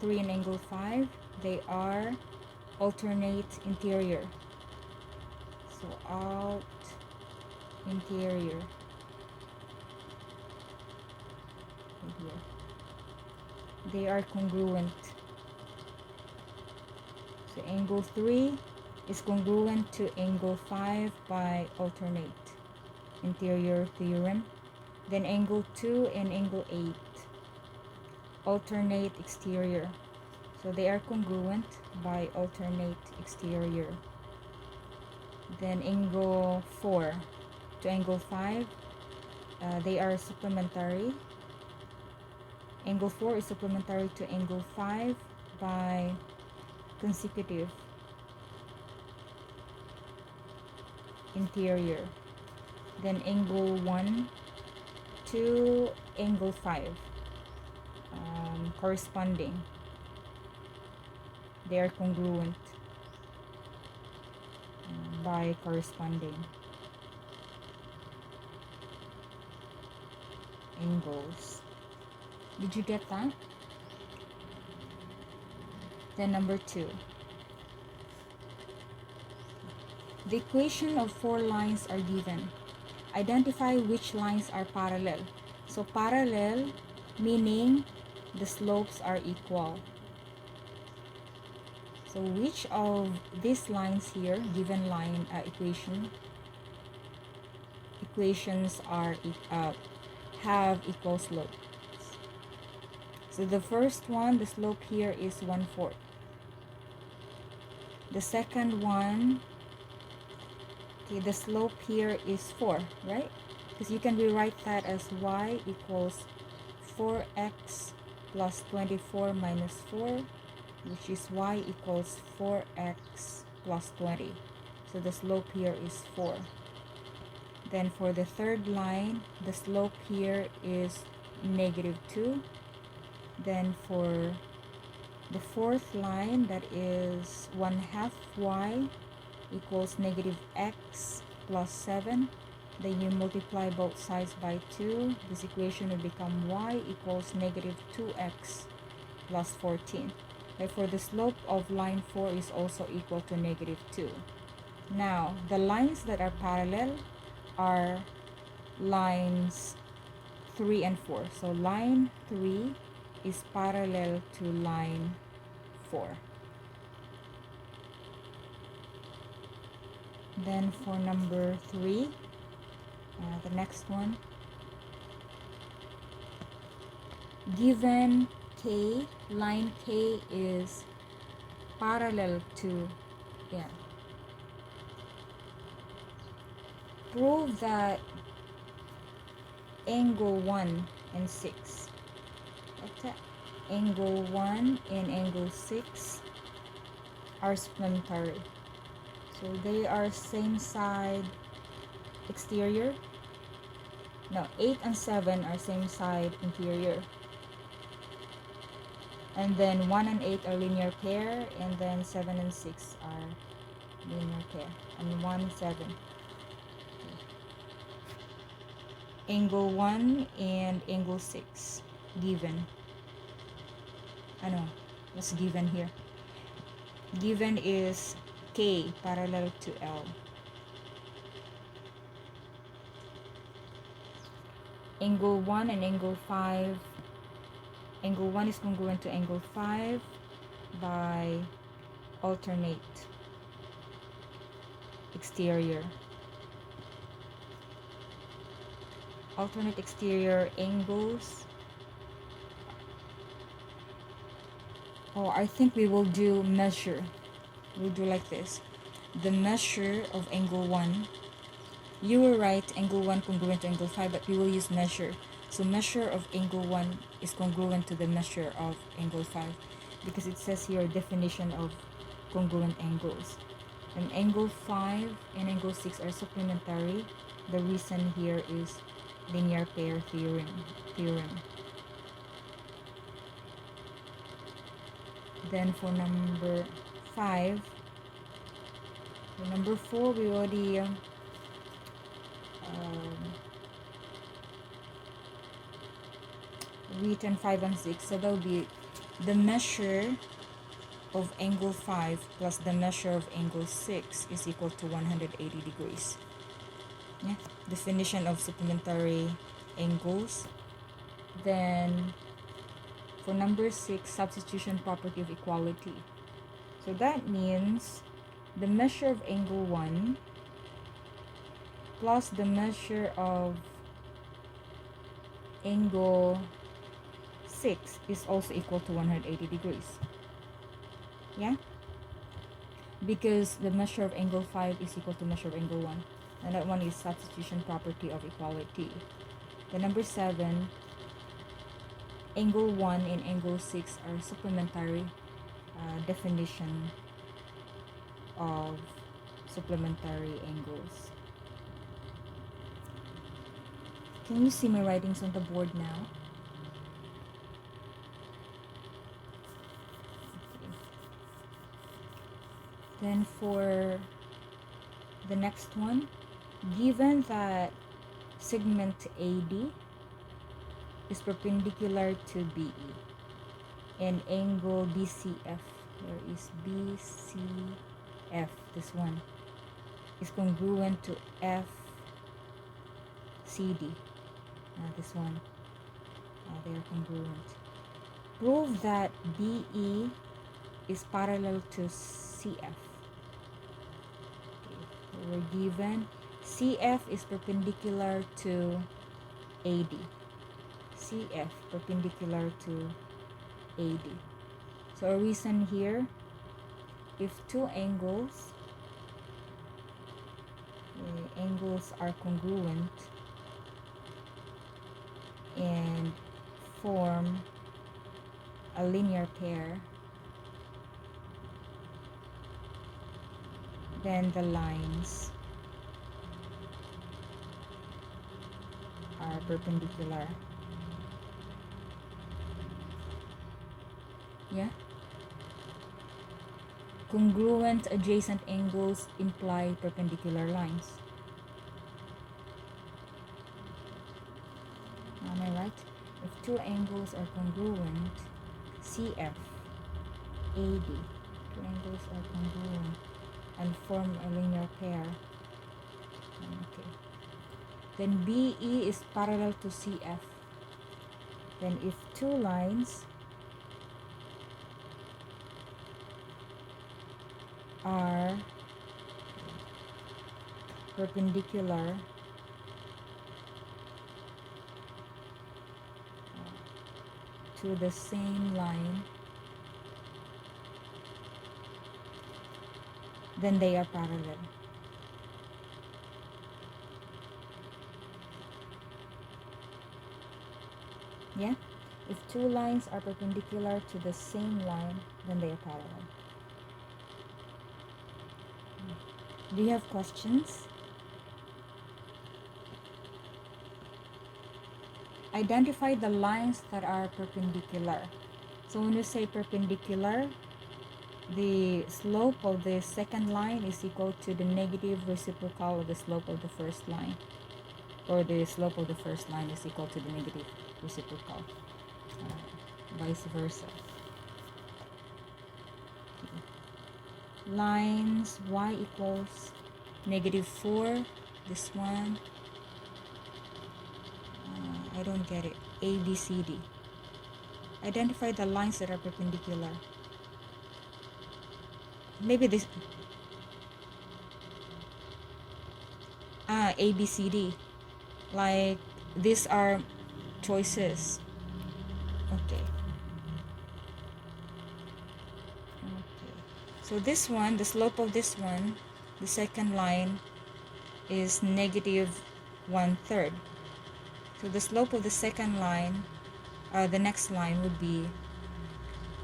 3 and angle 5, they are alternate interior. So alt interior here. They are congruent. So angle 3 is congruent to angle 5 by alternate interior theorem. Then angle 2 and angle 8, alternate exterior. So they are congruent by alternate exterior. Then angle 4 to angle 5, they are supplementary. Angle 4 is supplementary to angle 5 by consecutive interior. Then angle 1 to angle 5, corresponding. They are congruent by corresponding angles. Did you get that? Then number 2. The equation of 4 lines are given. Identify which lines are parallel. So parallel meaning the slopes are equal. So which of these lines here, given line equations are have equal slopes? So the first one, the slope here is 1/4. The second one, okay, the slope here is 4, right? Because you can rewrite that as y equals 4x plus 24 minus 4, which is y equals 4x plus 20. So the slope here is 4. Then for the third line, the slope here is -2. Then for the fourth line, that is 1/2 y equals -x plus 7. Then you multiply both sides by 2. This equation will become y equals -2x plus 14. Therefore, the slope of line 4 is also equal to -2. Now, the lines that are parallel are lines 3 and 4. So line 3 is parallel to line 4. Then for number 3, the next one, given K, line K is parallel to, prove that angle 1 and 6, angle 1 and angle 6 are supplementary. So they are same side exterior. No, 8 and 7 are same side interior. And then 1 and 8 are linear pair, and then 7 and 6 are linear pair, and 1, 7. Angle 1 and angle 6 given. What's given here? Given is K parallel to L. Angle 1 and angle 5. Angle 1 is congruent to angle 5 by alternate exterior. Alternate exterior angles. I think we will do measure. We'll do like this. The measure of angle 1. You will write angle 1 congruent to angle 5, but we will use measure. So measure of angle 1 is congruent to the measure of angle 5, because it says here definition of congruent angles. And angle 5 and angle 6 are supplementary. The reason here is linear pair theorem. Then for number 5, for number 4, we already written 5 and 6, so that will be the measure of angle 5 plus the measure of angle 6 is equal to 180 degrees. Yeah, definition of supplementary angles. Then for number 6, substitution property of equality. So that means the measure of angle 1 plus the measure of angle 6 is also equal to 180 degrees. Yeah? Because the measure of angle 5 is equal to measure of angle 1. And that one is substitution property of equality. The number 7, angle 1 and angle 6 are supplementary definition of supplementary angles. Can you see my writings on the board now? Okay. Then for the next one, given that segment AD is perpendicular to BE and angle BCF, where is BCF, this one, is congruent to FCD, this one, they are congruent. Prove that BE is parallel to CF. Okay. We're given CF is perpendicular to AD. CF perpendicular to AD. So a reason here, if two angles are congruent and form a linear pair, then the lines are perpendicular. Yeah? Congruent adjacent angles imply perpendicular lines. Am I right? If two angles are congruent, CF, AD, two angles are congruent and form a linear pair. Okay. Then BE is parallel to CF. Then if two lines are perpendicular to the same line, then they are parallel. Yeah? If two lines are perpendicular to the same line, then they are parallel. Do you have questions? Identify the lines that are perpendicular. So when you say perpendicular, the slope of the second line is equal to the negative reciprocal of the slope of the first line. Or the slope of the first line is equal to the negative reciprocal. Vice versa. Lines y equals -4, this one, I don't get it, A, B, C, D. Identify the lines that are perpendicular. Maybe this, A, B, C, D. Like, these are choices. Okay. So this one, the slope of this one, the second line is -1/3. So the slope of the second line, the next line would be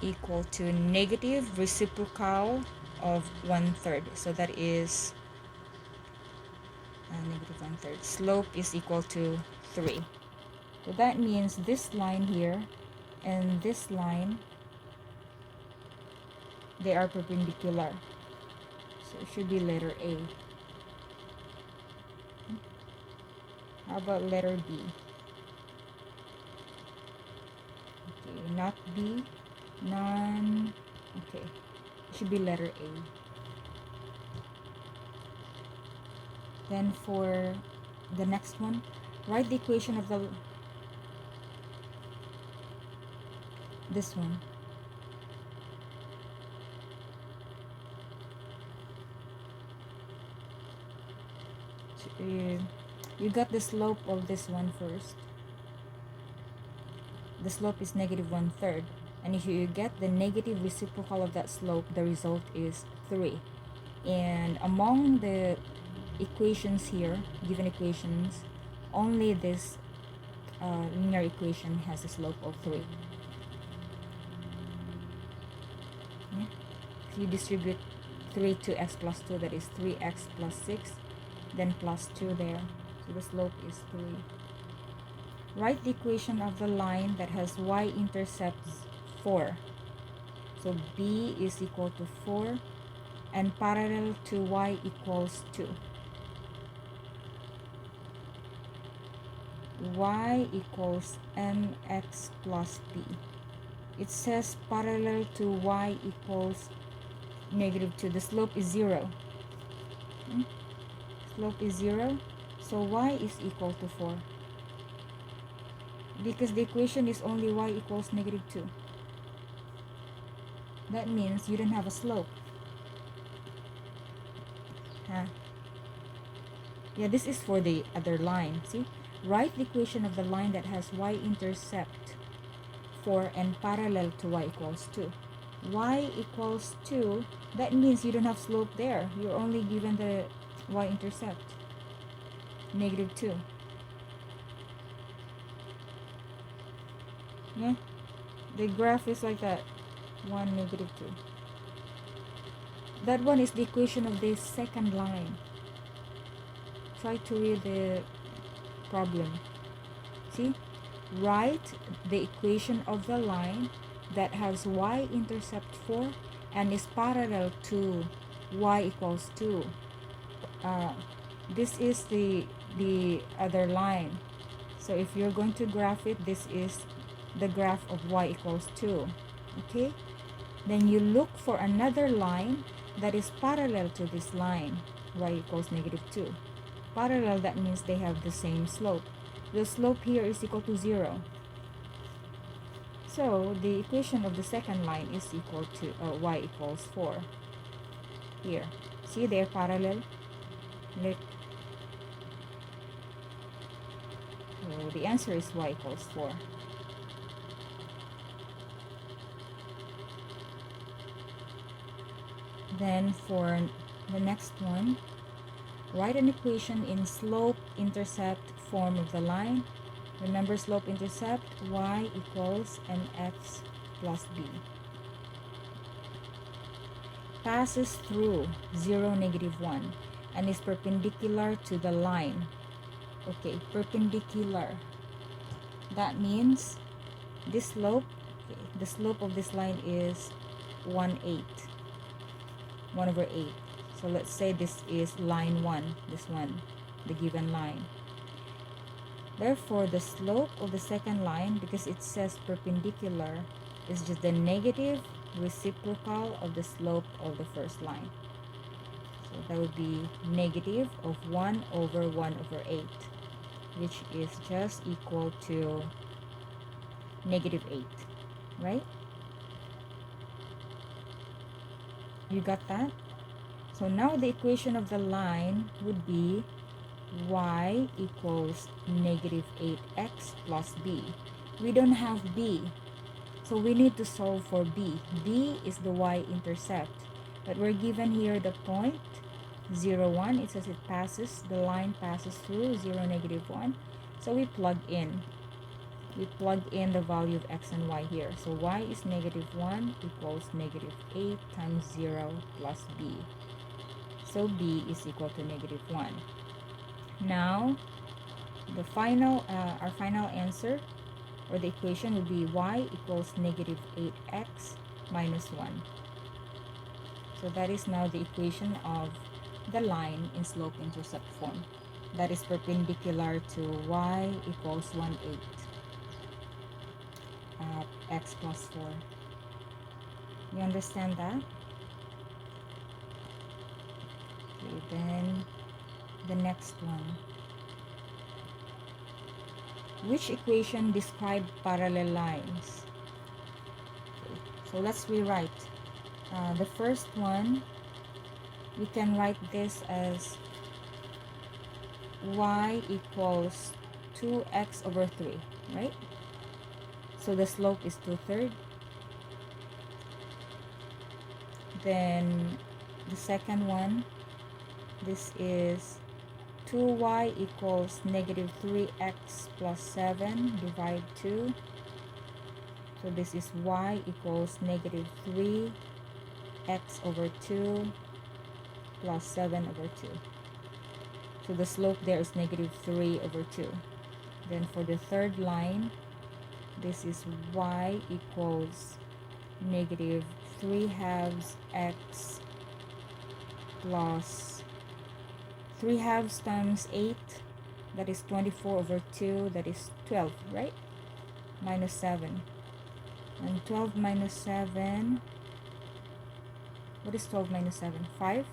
equal to negative reciprocal of 1/3. So that is -1/3. Slope is equal to 3. So that means this line here and this line, they are perpendicular. So it should be letter A. How about letter B? Okay, not B, none. Okay, it should be letter A. Then for the next one, write the equation of this one. So, you got the slope of this one first. The slope is negative 1/3. And if you get the negative reciprocal of that slope, the result is 3. And among the equations here, given equations, only this linear equation has a slope of 3. Yeah? If you distribute 3 to x plus 2, that is 3x plus 6, then plus 2 there. So the slope is 3. Write the equation of the line that has y-intercepts 4. So b is equal to 4 and parallel to y equals 2. Y equals mx plus b. It says parallel to y equals negative 2. The slope is 0. Slope is 0. So y is equal to 4. Because the equation is only y equals negative 2. That means you don't have a slope. Huh? Yeah, this is for the other line. See? Write the equation of the line that has y-intercept 4 and parallel to y equals 2. Y equals 2, that means you don't have slope there. You're only given the y-intercept, negative 2. Yeah? The graph is like that. 1, negative 2. That one is the equation of the second line. Try to read the problem. See? Write the equation of the line that has y-intercept 4 and is parallel to y equals 2. This is the other line. So if you're going to graph it, this is the graph of y equals 2. Okay? Then you look for another line that is parallel to this line, y equals negative 2. Parallel, that means they have the same slope. The slope here is equal to 0. So the equation of the second line is equal to y equals 4. Here. See, they're parallel. Look. So the answer is y equals 4. Then for the next one, write an equation in slope-intercept form of the line. Remember slope-intercept, y equals mx plus b. Passes through 0, negative 1 and is perpendicular to the line. Okay, perpendicular. That means this slope, okay, the slope of this line is 1/8. 1/8. So let's say this is line 1, this one, the given line. Therefore, the slope of the second line, because it says perpendicular, is just the negative reciprocal of the slope of the first line. So that would be negative of 1/1/8, which is just equal to negative 8, right? You got that? So now the equation of the line would be y equals negative 8x plus b. We don't have b, so we need to solve for b. b is the y-intercept, but we're given here the point 0, 1. It says the line passes through 0, negative 1. So we plug in the value of x and y here. So y is negative 1 equals negative 8 times 0 plus b. So b is equal to negative 1. Now, our final answer, or the equation, would be y equals negative 8x minus 1. So that is now the equation of the line in slope-intercept form. That is perpendicular to y equals 1/8 at x plus 4. You understand that? Okay, then the next one. Which equation describe parallel lines? Okay, so let's rewrite. The first one, we can write this as y equals 2x over 3, right? So the slope is 2/3. Then the second one, this is 2y equals negative 3x plus 7 divide 2. So this is y equals negative 3x over 2 plus 7 over 2. So the slope there is negative 3 over 2. Then for the third line, this is y equals negative 3/2 x plus 3/2 times 8, that is 24 over 2, that is 12, right? Minus 7. And 12 minus 7, what is 12 minus 7? 5.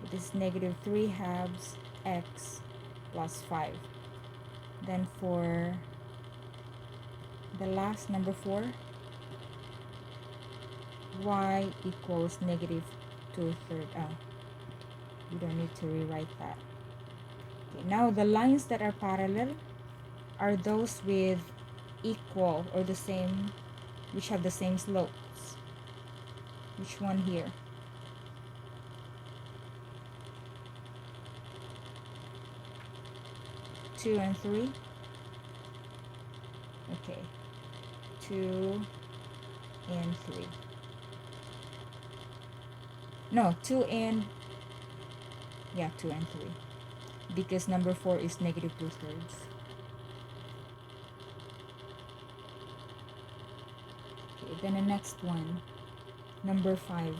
It is negative 3/2 x plus 5. Then for the last number 4, y equals negative 2/3. You don't need to rewrite that. Okay, now the lines that are parallel are those with equal or the same, which have the same slopes. Which one here? Two and 3. Okay, 2 and 3. No, 2 and 2 and 3, because number 4 is negative 2/3. Okay, then the next one, number 5.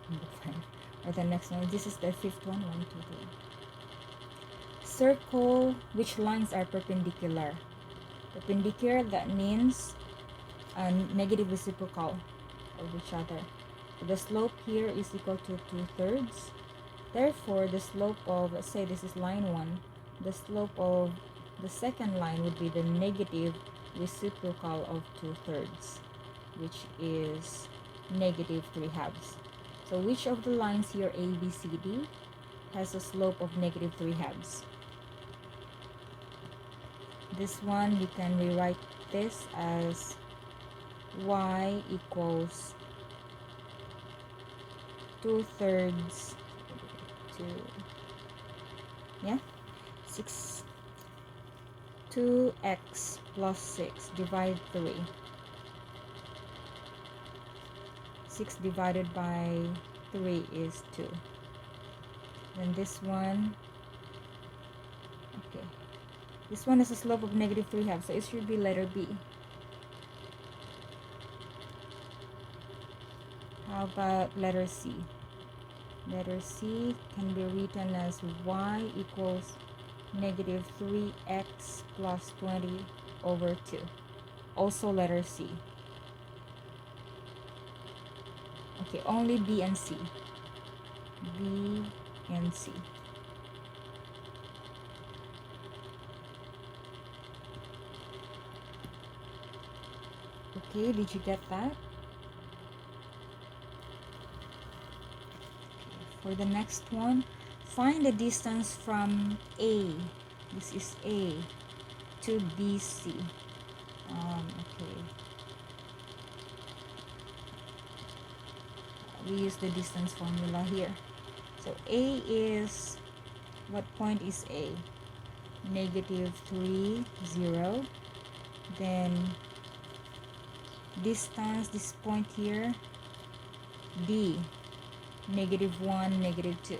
Number 5. Or the next one, this is the fifth one. 1, 2, 3. Circle which lines are perpendicular. Perpendicular, that means negative reciprocal of each other. The slope here is equal to 2/3. Therefore, the slope of, let's say this is line 1, the slope of the second line would be the negative reciprocal of 2/3, which is negative 3/2. So which of the lines here, A, B, C, D, has a slope of negative 3/2? This one, you can rewrite this as y equals 2/3 to 2x plus 6 divide 3. 6 divided by 3 is 2. Then this one, okay, this one is a slope of negative 3/2, so it should be letter B. How about letter C? Letter C can be written as y equals negative 3x plus 20 over 2. Also letter C. Okay, only B and C. B and C. Okay, did you get that? For the next one, find the distance from A, this is A, to BC. Okay. We use the distance formula here. So A is, what point is A? Negative 3, 0. Then distance, this point here, D, negative 1, negative 2.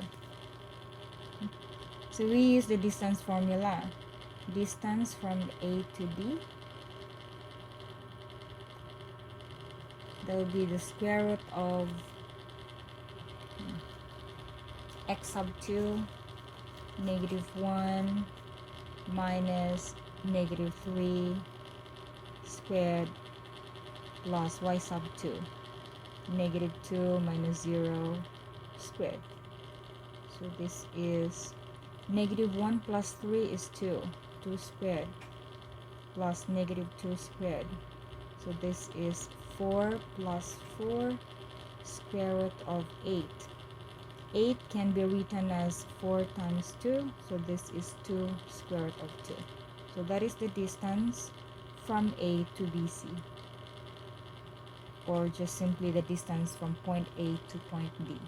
So we use the distance formula. Distance from A to B, that will be the square root of x sub 2 negative 1 minus negative 3 squared plus y sub 2. Negative 2 minus 0 squared. So this is negative 1 plus 3 is 2. 2 squared plus negative 2 squared. So this is 4 plus 4 square root of 8. 8 can be written as 4 times 2. So this is 2 square root of 2. So that is the distance from A to BC. Or just simply the distance from point A to point B.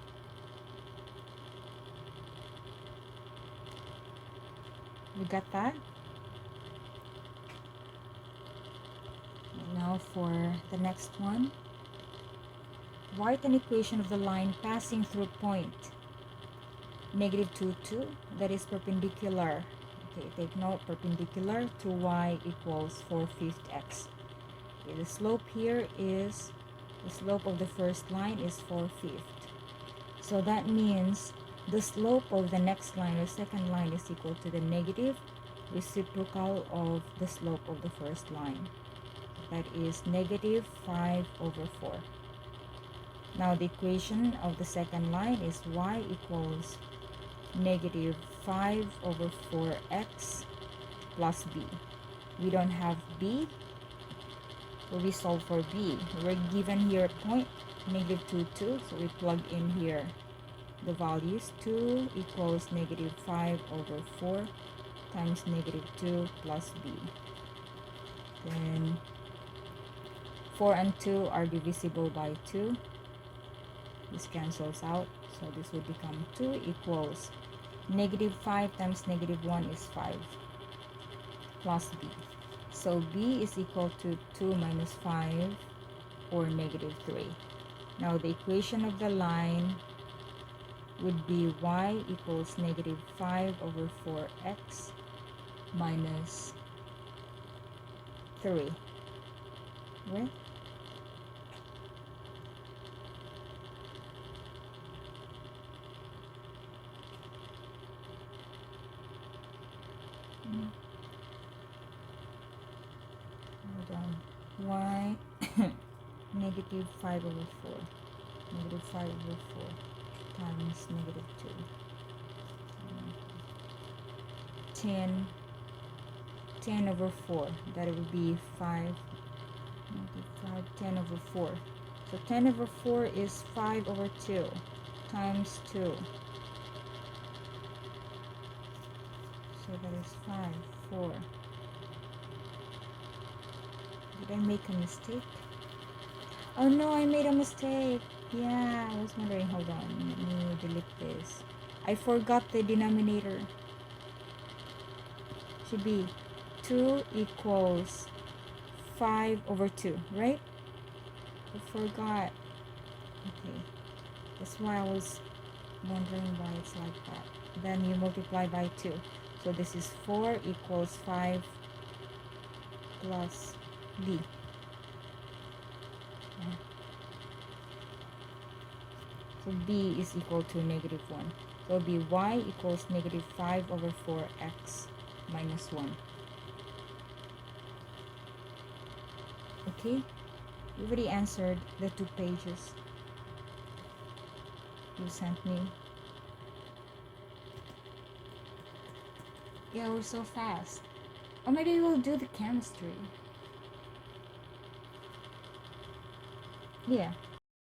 You got that? Now for the next one. Write an equation of the line passing through point negative 2, 2, that is perpendicular. Okay, take note, perpendicular to y equals 4/5 x. Okay, the slope here is, the slope of the first line is 4/5. So that means the slope of the next line, or second line, is equal to the negative reciprocal of the slope of the first line. That is negative 5/4. Now the equation of the second line is y equals negative 5/4x plus b. We don't have b, so we solve for b. We're given here a point, negative 2, 2, so we plug in here the values. 2 equals negative 5/4 times negative 2 plus b. Then 4 and 2 are divisible by 2. This cancels out, so this would become 2 equals negative 5 times negative 1 is 5 plus b. So b is equal to 2 minus 5, or negative 3. Now the equation of the line would be y equals negative 5/4x minus 3. Right? Hold on. Y negative 5/4. Negative 5/4 times negative 2. 10/4. That would be 5. 10/4. So 10/4 is 5/2 times 2. So that is 5, 4. Did I make a mistake? Oh no, I made a mistake. Yeah, I was wondering. Hold on, let me delete this. I forgot the denominator. Should be 2 equals 5/2, right? I forgot. Okay, that's why I was wondering why it's like that. Then you multiply by 2. So this is 4 equals 5 plus b. So b is equal to negative 1. So it'll be y equals negative 5/4x minus 1. Okay, you already answered the 2 pages you sent me. Yeah, we're so fast. Or maybe we'll do the chemistry. Yeah.